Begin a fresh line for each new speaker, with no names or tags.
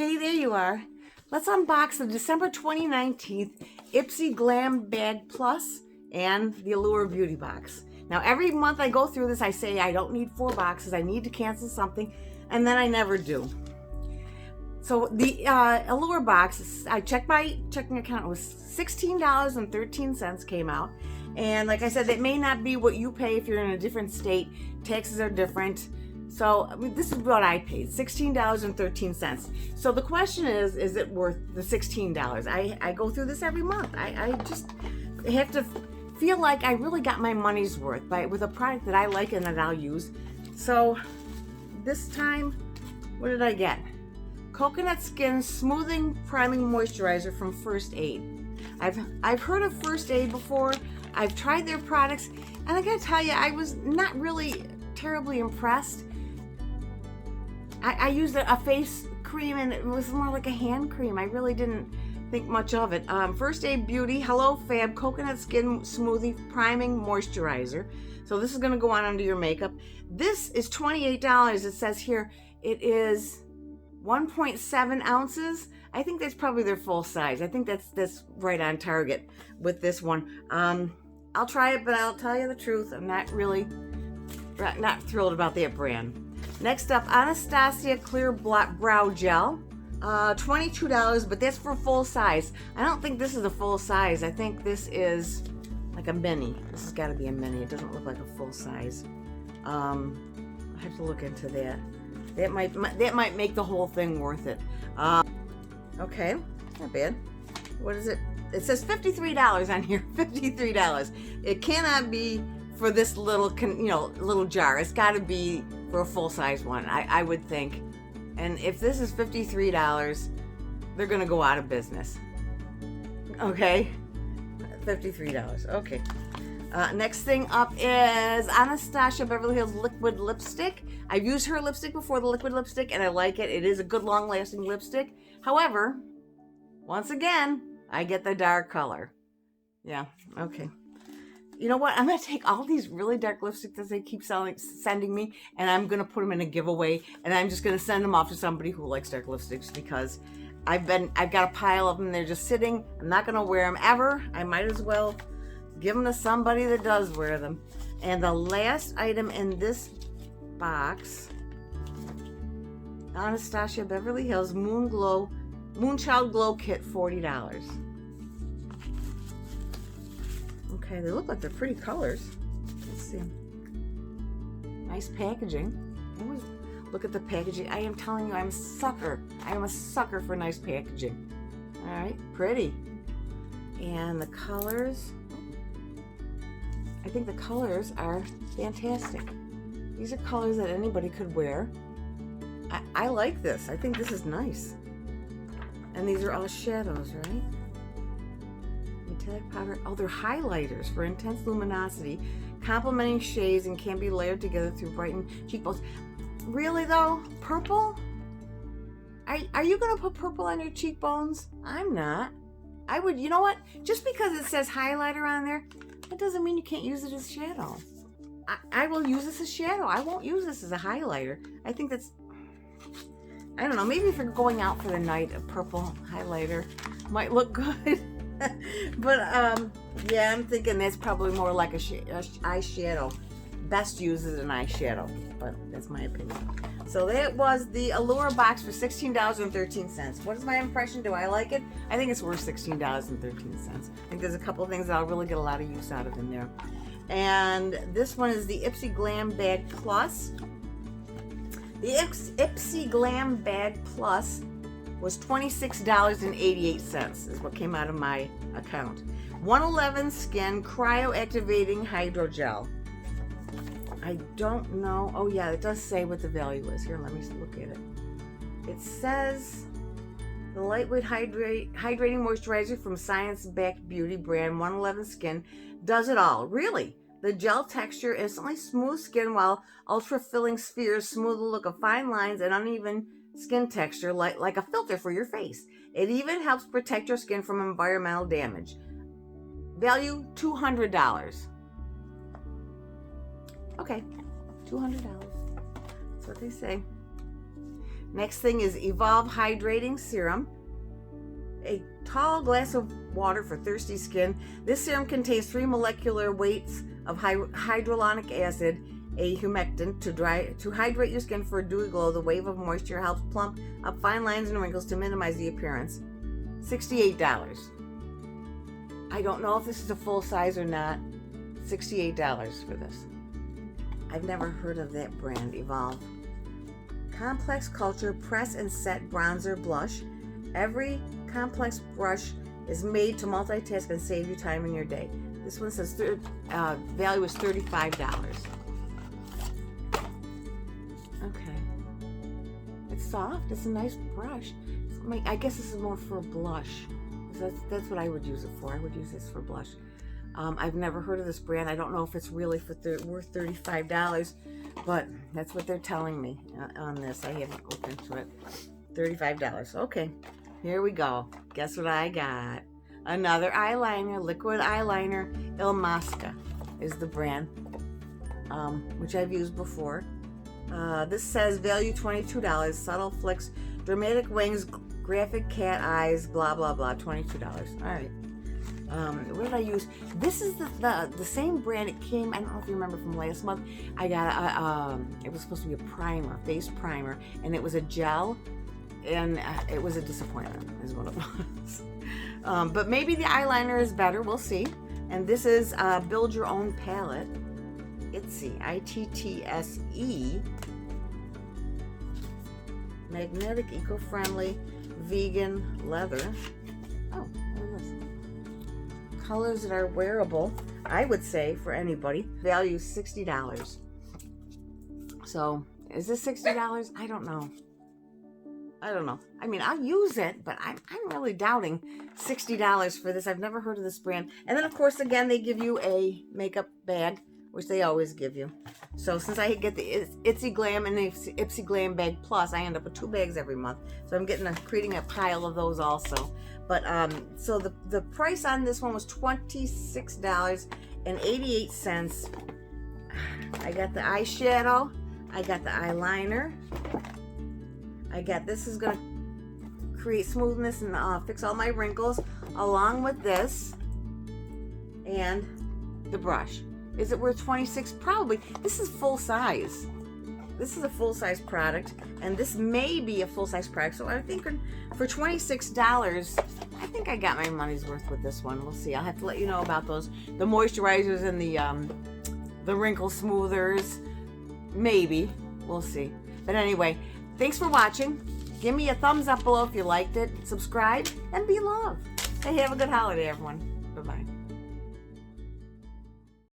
Hey, there you are. Let's unbox the December 2019 Ipsy Glam Bag Plus and the Allure Beauty Box. Now, every month I go through this, I say I don't need 4 boxes, I need to cancel something, and then I never do. So the Allure box, I checked my checking account, it was $16.13 came out. And like I said, it may not be what you pay if you're in a different state. Taxes are different. So I mean, this is what I paid, $16.13. So the question is it worth the $16? I go through this every month. I just have to feel like I really got my money's worth with a product that I like and that I'll use. So this time, what did I get? Coconut Skin Smoothing Priming Moisturizer from First Aid. I've heard of First Aid before. I've tried their products, and I gotta tell you, I was not really terribly impressed. I used a face cream, and it was more like a hand cream. I really didn't think much of it. First Aid Beauty Hello Fab Coconut Skin Smoothie Priming Moisturizer. So this is gonna go on under your makeup. This is $28. It says here it is 1.7 ounces. I think that's probably their full size. I think that's right on target with this one. I'll try it, but I'll tell you the truth, I'm not thrilled about that brand. Next up, Anastasia Clear Brow Gel, $22, but that's for full size. I don't think this is a full size. I think this is like a mini. This has got to be a mini. It doesn't look like a full size. I have to look into that. That might make the whole thing worth it. Okay, not bad. What is it? It says $53 on here. $53. It cannot be for this little, little jar. It's got to be for a full-size one, I would think. And if this is $53, they're gonna go out of business. Okay, $53. Okay. Next thing up is Anastasia Beverly Hills Liquid Lipstick. I've used her lipstick before, the liquid lipstick, and I like it. It is a good long-lasting lipstick. However, once again, I get the dark color. Yeah, okay. You know what? I'm going to take all these really dark lipsticks that they keep sending me, and I'm going to put them in a giveaway, and I'm just going to send them off to somebody who likes dark lipsticks, because I've got a pile of them. They're just sitting. I'm not going to wear them ever. I might as well give them to somebody that does wear them. And the last item in this box, Anastasia Beverly Hills Moonchild Glow Kit, $40. Okay, they look like they're pretty colors. Let's see. Nice packaging. Always look at the packaging. I am telling you, I'm a sucker. I am a sucker for nice packaging. All right, pretty. And the colors, I think the colors are fantastic. These are colors that anybody could wear. I like this. I think this is nice. And these are all shadows, right? Metallic powder. Oh, they're highlighters for intense luminosity, complementing shades, and can be layered together through brightened cheekbones. Really though? Purple? Are you gonna put purple on your cheekbones? I'm not. I would, you know what? Just because it says highlighter on there, that doesn't mean you can't use it as shadow. I will use this as shadow. I won't use this as a highlighter. I think that's, I don't know, maybe if you're going out for the night, a purple highlighter might look good. But yeah, I'm thinking that's probably more like a eyeshadow. Best used as an eyeshadow, but that's my opinion. So that was the Allure box for $16.13. What is my impression? Do I like it? I think it's worth $16.13. I think there's a couple of things that I'll really get a lot of use out of in there. And this one is the Ipsy Glam Bag Plus. The Ipsy Glam Bag Plus was $26.88 is what came out of my account. 111 Skin Cryo Activating Hydrogel. I don't know. Oh yeah, it does say what the value is. Here, let me look at it. It says the lightweight hydrating moisturizer from science-backed beauty brand 111 Skin does it all. Really? The gel texture instantly smooths skin, while ultra-filling spheres smooth the look of fine lines and uneven skin texture like a filter for your face. It even helps protect your skin from environmental damage. Value $200. Okay, $200. That's what they say. Next thing is Evolve Hydrating Serum. A tall glass of water for thirsty skin. This serum contains 3 molecular weights of hyaluronic acid, a humectant, to hydrate your skin for a dewy glow. The wave of moisture helps plump up fine lines and wrinkles to minimize the appearance. $68. I don't know if this is a full size or not. $68 for this. I've never heard of that brand, Evolve. Complex Culture Press and Set Bronzer Blush. Every complex brush is made to multitask and save you time in your day. This one says value is $35. Okay. It's soft. It's a nice brush. I guess this is more for blush. That's what I would use it for. I would use this for blush. I've never heard of this brand. I don't know if it's really worth $35, but that's what they're telling me on this. I haven't looked into it. $35. Okay, here we go. Guess what I got? Another eyeliner, liquid eyeliner. Il Mosca is the brand, which I've used before. This says value $22. Subtle flicks, dramatic wings, graphic cat eyes, blah blah blah. $22. All right. What did I use? This is the same brand. It came, I don't know if you remember from last month. I got it was supposed to be a primer, face primer, and it was a gel, and it was a disappointment is what it was. But maybe the eyeliner is better. We'll see. And this is Build Your Own Palette. Ipsy, I-T-T-S-E. Magnetic, eco-friendly, vegan leather. Oh, what is this? Colors that are wearable, I would say, for anybody. Value $60. So, is this $60? I don't know. I mean, I'll use it, but I'm really doubting $60 for this. I've never heard of this brand. And then, of course, again, they give you a makeup bag, which they always give you. So since I get the Ipsy Glam and the Ipsy Glam Bag Plus, I end up with 2 bags every month. So I'm creating a pile of those also. But so the price on this one was $26.88. I got the eyeshadow. I got the eyeliner. This is going to create smoothness and fix all my wrinkles, along with this and the brush. Is it worth $26? Probably. This is full size. This is a full size product, and this may be a full size product. So I think for $26, I think I got my money's worth with this one. We'll see. I'll have to let you know about those, the moisturizers and the wrinkle smoothers. Maybe. We'll see. But anyway, thanks for watching. Give me a thumbs up below if you liked it. Subscribe and be loved. Hey, have a good holiday, everyone. Bye-bye.